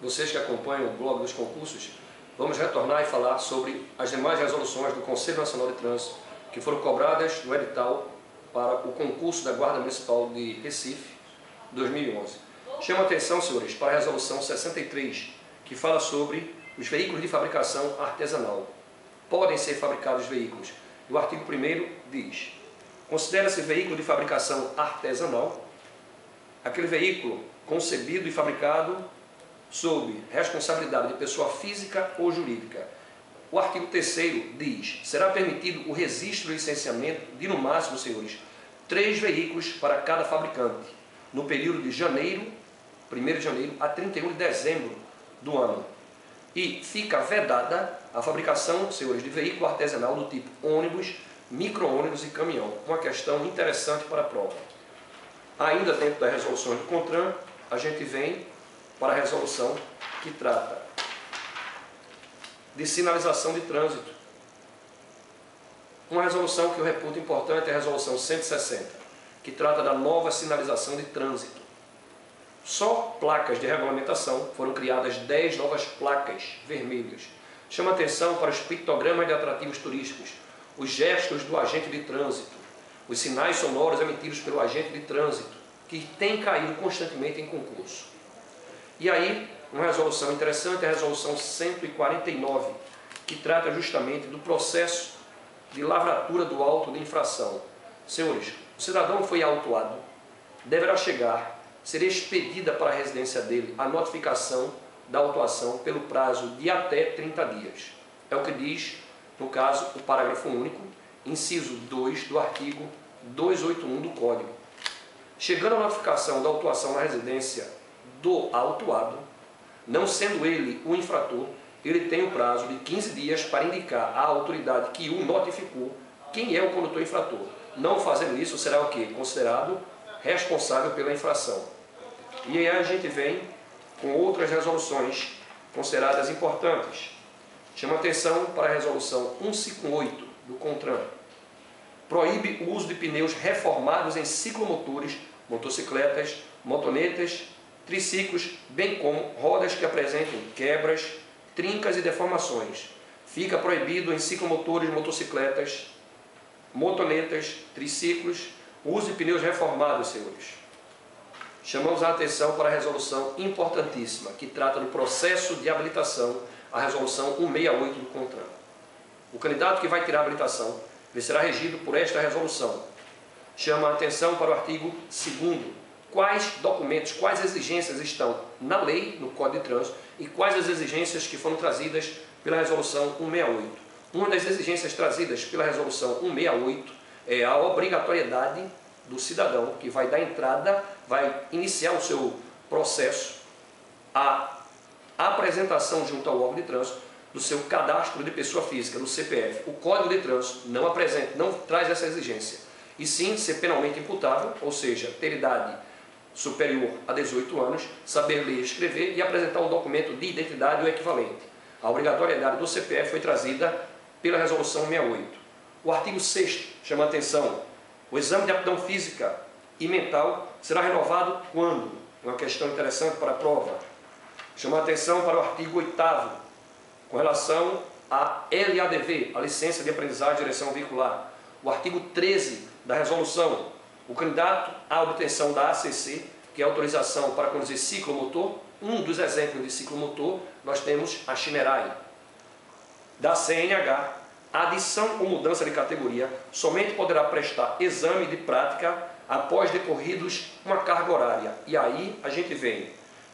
vocês que acompanham o blog dos concursos, vamos retornar e falar sobre as demais resoluções do Conselho Nacional de Trânsito que foram cobradas no edital para o concurso da Guarda Municipal de Recife 2011. Chamo a atenção, senhores, para a resolução 63, que fala sobre os veículos de fabricação artesanal. Podem ser fabricados veículos. E o artigo 1º diz: considera-se veículo de fabricação artesanal aquele veículo concebido e fabricado sob responsabilidade de pessoa física ou jurídica. O artigo 3º diz: será permitido o registro e licenciamento de, no máximo, senhores, 3 veículos para cada fabricante, no período de 1º de janeiro a 31 de dezembro do ano. E fica vedada a fabricação, senhores, de veículo artesanal do tipo ônibus, micro-ônibus e caminhão. Uma questão interessante para a prova. Ainda dentro das resoluções do CONTRAN, a gente vem para a resolução que trata de sinalização de trânsito. Uma resolução que eu reputo importante é a resolução 160, que trata da nova sinalização de trânsito. Só placas de regulamentação, foram criadas 10 novas placas vermelhas. Chama atenção para os pictogramas de atrativos turísticos, os gestos do agente de trânsito, os sinais sonoros emitidos pelo agente de trânsito, que tem caído constantemente em concurso. E aí, uma resolução interessante é a resolução 149, que trata justamente do processo de lavratura do auto de infração. Senhores, o cidadão foi autuado, deverá ser expedida para a residência dele a notificação da autuação pelo prazo de até 30 dias. É o que diz, no caso, o parágrafo único, inciso 2 do artigo 281 do Código. Chegando a notificação da autuação na residência do autuado, não sendo ele o infrator, ele tem o prazo de 15 dias para indicar à autoridade que o notificou quem é o condutor infrator. Não fazendo isso, será o quê? Considerado responsável pela infração. E aí a gente vem com outras resoluções consideradas importantes. Chama atenção para a resolução 158 do CONTRAN. Proíbe o uso de pneus reformados em ciclomotores, motocicletas, motonetas, triciclos, bem como rodas que apresentem quebras, trincas e deformações. Fica proibido em ciclomotores, motocicletas, motonetas, triciclos, o uso de pneus reformados, senhores. Chamamos a atenção para a resolução importantíssima, que trata do processo de habilitação, a resolução 168 do CONTRAN. O candidato que vai tirar a habilitação será regido por esta resolução. Chama a atenção para o artigo 2º. Quais documentos, quais exigências estão na lei, no Código de Trânsito, e quais as exigências que foram trazidas pela resolução 168. Uma das exigências trazidas pela resolução 168 é a obrigatoriedade do cidadão que vai dar entrada, vai iniciar o seu processo, a apresentação junto ao órgão de trânsito do seu cadastro de pessoa física, do CPF. O Código de Trânsito não traz essa exigência, e sim ser penalmente imputável, ou seja, ter idade superior a 18 anos, saber ler e escrever e apresentar um documento de identidade ou equivalente. A obrigatoriedade do CPF foi trazida pela resolução 168. O artigo 6º chama a atenção: o exame de aptidão física e mental será renovado quando? Uma questão interessante para a prova. Chama a atenção para o artigo 8º, com relação à LADV, a licença de aprendizagem de direção veicular. O artigo 13 da resolução: o candidato à obtenção da ACC, que é a autorização para conduzir ciclomotor. Um dos exemplos de ciclomotor, nós temos a Shinerai. Da CNH, a adição ou mudança de categoria somente poderá prestar exame de prática após decorridos uma carga horária. E aí a gente vem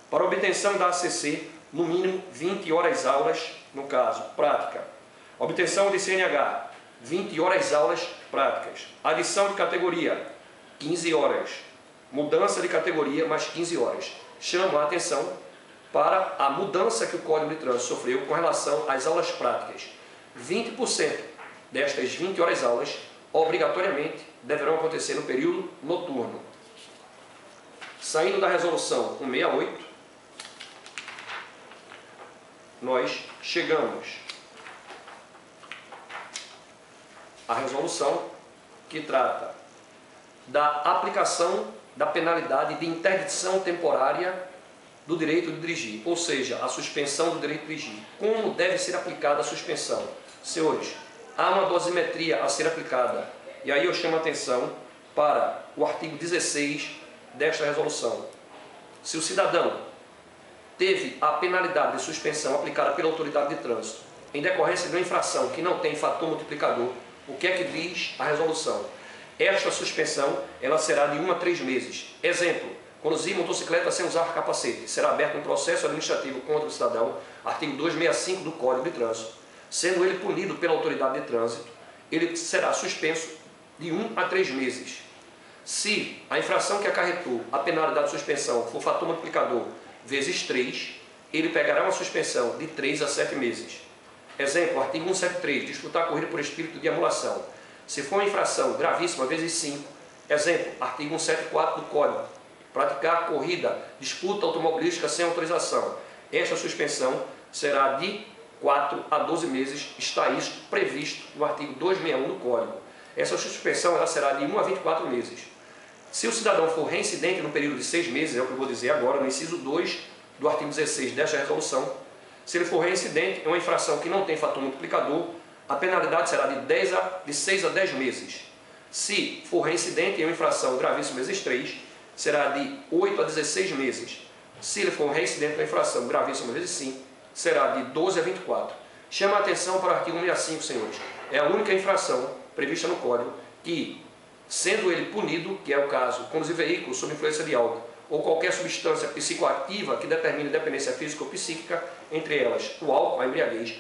para a obtenção da ACC, no mínimo 20 horas aulas, no caso, prática. Obtenção de CNH, 20 horas aulas práticas. Adição de categoria, 15 horas. Mudança de categoria, mais 15 horas. Chamo a atenção para a mudança que o Código de Trânsito sofreu com relação às aulas práticas. 20% destas 20 horas aulas, obrigatoriamente, deverão acontecer no período noturno. Saindo da resolução 168, nós chegamos à resolução que trata da aplicação da penalidade de interdição temporária do direito de dirigir, ou seja, a suspensão do direito de dirigir. Como deve ser aplicada a suspensão? Senhores, há uma dosimetria a ser aplicada, e aí eu chamo a atenção para o artigo 16 desta resolução. Se o cidadão teve a penalidade de suspensão aplicada pela autoridade de trânsito em decorrência de uma infração que não tem fator multiplicador, o que é que diz a resolução? Esta suspensão ela será de 1 a 3 meses. Exemplo, conduzir motocicleta sem usar capacete. Será aberto um processo administrativo contra o cidadão, artigo 265 do Código de Trânsito. Sendo ele punido pela autoridade de trânsito, ele será suspenso de 1 a 3 meses. Se a infração que acarretou a penalidade de suspensão for fator multiplicador vezes 3, ele pegará uma suspensão de 3 a 7 meses. Exemplo, artigo 173, disputar corrida por espírito de emulação. Se for uma infração gravíssima, vezes 5. Exemplo, artigo 174 do Código, praticar corrida, disputa automobilística sem autorização. Esta suspensão será de 4 a 12 meses, está isso previsto no artigo 261 do Código. Essa suspensão ela será de 1 a 24 meses. Se o cidadão for reincidente no período de 6 meses, é o que eu vou dizer agora, no inciso 2 do artigo 16 desta resolução, se ele for reincidente em uma infração que não tem fator multiplicador, a penalidade será de 6 a 10 meses. Se for reincidente em uma infração gravíssima vezes 3, será de 8 a 16 meses. Se ele for reincidente em uma infração gravíssima vezes 5, será de 12 a 24. Chama a atenção para o artigo 65, senhores. É a única infração prevista no Código que, sendo ele punido, que é o caso, conduzir veículo sob influência de álcool ou qualquer substância psicoativa que determine dependência física ou psíquica, entre elas o álcool, a embriaguez,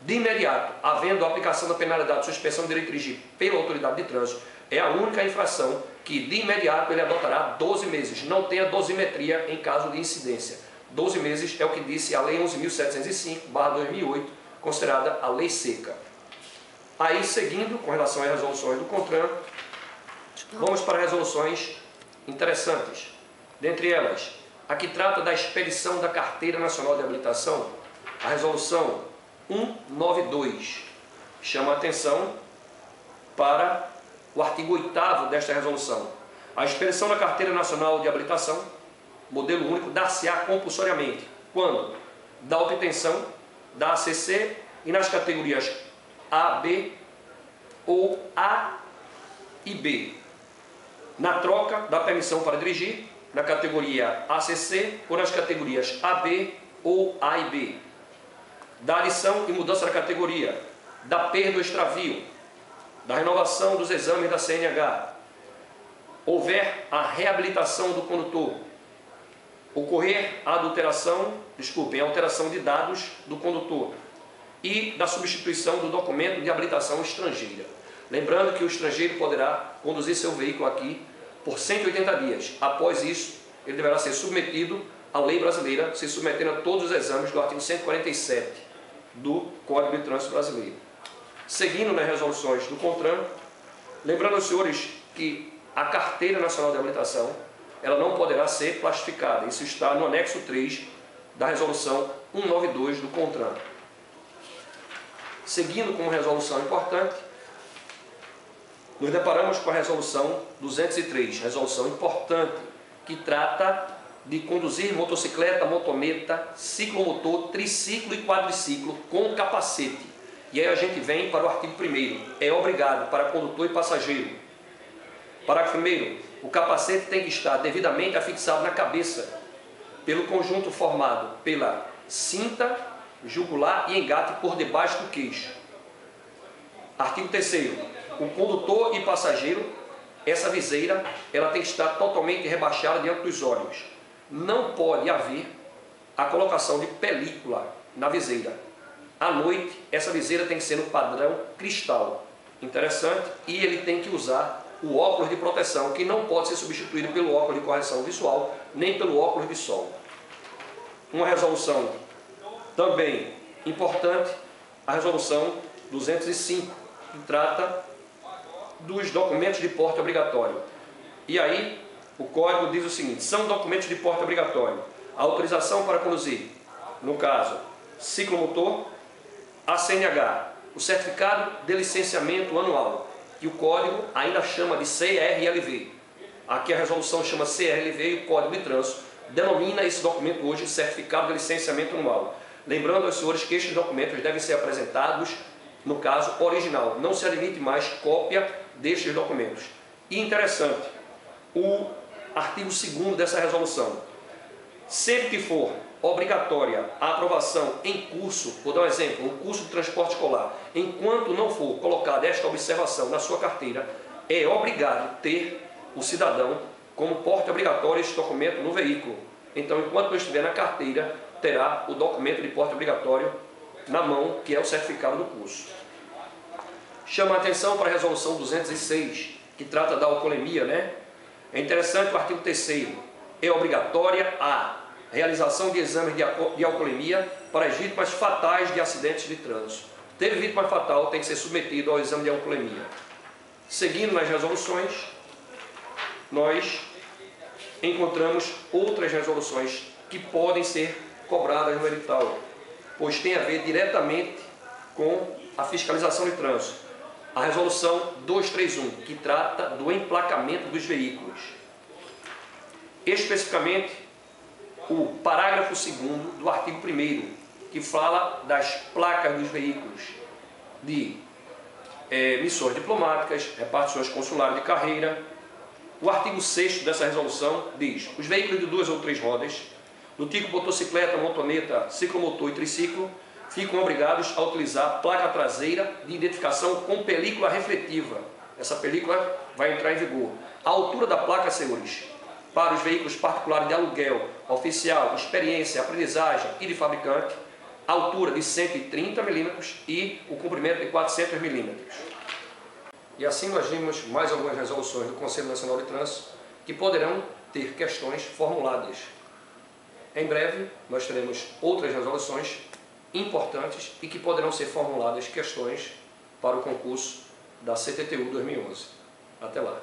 de imediato, havendo a aplicação da penalidade de suspensão de direito de dirigir pela autoridade de trânsito, é a única infração que de imediato ele adotará 12 meses. Não tem a dosimetria em caso de incidência. 12 meses é o que disse a Lei 11.705/2008, considerada a lei seca. Aí, seguindo com relação às resoluções do CONTRAN, vamos para resoluções interessantes. Dentre elas, a que trata da expedição da Carteira Nacional de Habilitação, a resolução 192 chama a atenção para o artigo 8º desta resolução. A expedição da Carteira Nacional de Habilitação, modelo único, dar-se-á compulsoriamente, quando? Da obtenção da ACC e nas categorias A, B ou A e B. Na troca da permissão para dirigir, na categoria ACC ou nas categorias AB ou A e B. Da adição e mudança da categoria, da perda ou extravio, da renovação dos exames da CNH, houver a reabilitação do condutor, ocorrer a alteração de dados do condutor e da substituição do documento de habilitação estrangeira. Lembrando que o estrangeiro poderá conduzir seu veículo aqui por 180 dias. Após isso, ele deverá ser submetido à lei brasileira, se submetendo a todos os exames do artigo 147 do Código de Trânsito Brasileiro. Seguindo nas resoluções do CONTRAN, lembrando aos senhores que a Carteira Nacional de Habilitação ela não poderá ser plastificada. Isso está no anexo 3 da resolução 192 do CONTRAN. Seguindo com uma resolução importante, nos deparamos com a resolução 203, resolução importante, que trata de conduzir motocicleta, motoneta, ciclomotor, triciclo e quadriciclo com capacete. E aí a gente vem para o artigo 1º. É obrigado para condutor e passageiro. Parágrafo 1º. O capacete tem que estar devidamente afixado na cabeça, pelo conjunto formado pela cinta, jugular e engate por debaixo do queixo. Artigo 3º. O condutor e passageiro, essa viseira, ela tem que estar totalmente rebaixada diante dos olhos. Não pode haver a colocação de película na viseira. À noite, essa viseira tem que ser no padrão cristal. Interessante. E ele tem que usar o óculos de proteção, que não pode ser substituído pelo óculos de correção visual, nem pelo óculos de sol. Uma resolução também importante, a resolução 205, que trata dos documentos de porte obrigatório. E aí, o Código diz o seguinte: são documentos de porte obrigatório a autorização para conduzir, no caso, ciclomotor, a CNH, o certificado de licenciamento anual, que o Código ainda chama de CRLV. Aqui a resolução chama CRLV e o Código de Trânsito denomina esse documento hoje Certificado de Licenciamento Anual. Lembrando aos senhores que estes documentos devem ser apresentados, no caso, original. Não se admite mais cópia destes documentos. E interessante, o artigo 2º dessa resolução. Sempre que for obrigatória a aprovação em curso, vou dar um exemplo, um curso de transporte escolar, enquanto não for colocada esta observação na sua carteira, é obrigado ter o cidadão como porte obrigatório este documento no veículo. Então, enquanto não estiver na carteira, terá o documento de porte obrigatório na mão, que é o certificado do curso. Chama a atenção para a resolução 206, que trata da alcoolemia, né? É interessante o artigo 3º. É obrigatória a realização de exames de alcoolemia para as vítimas fatais de acidentes de trânsito. Teve vítima fatal, tem que ser submetido ao exame de alcoolemia. Seguindo nas resoluções, nós encontramos outras resoluções que podem ser cobradas no edital, pois tem a ver diretamente com a fiscalização de trânsito. A resolução 231, que trata do emplacamento dos veículos. Especificamente, o parágrafo 2º do artigo 1º, que fala das placas dos veículos de missões diplomáticas, repartições consulares de carreira. O artigo 6º dessa resolução diz: os veículos de 2 ou 3 rodas, do tipo motocicleta, motoneta, ciclomotor e triciclo, ficam obrigados a utilizar placa traseira de identificação com película refletiva. Essa película vai entrar em vigor. A altura da placa, senhores, para os veículos particulares de aluguel, oficial, experiência, aprendizagem e de fabricante, a altura de 130 milímetros e o comprimento de 400 milímetros. E assim nós vimos mais algumas resoluções do Conselho Nacional de Trânsito que poderão ter questões formuladas. Em breve nós teremos outras resoluções importantes e que poderão ser formuladas questões para o concurso da CTTU 2011. Até lá!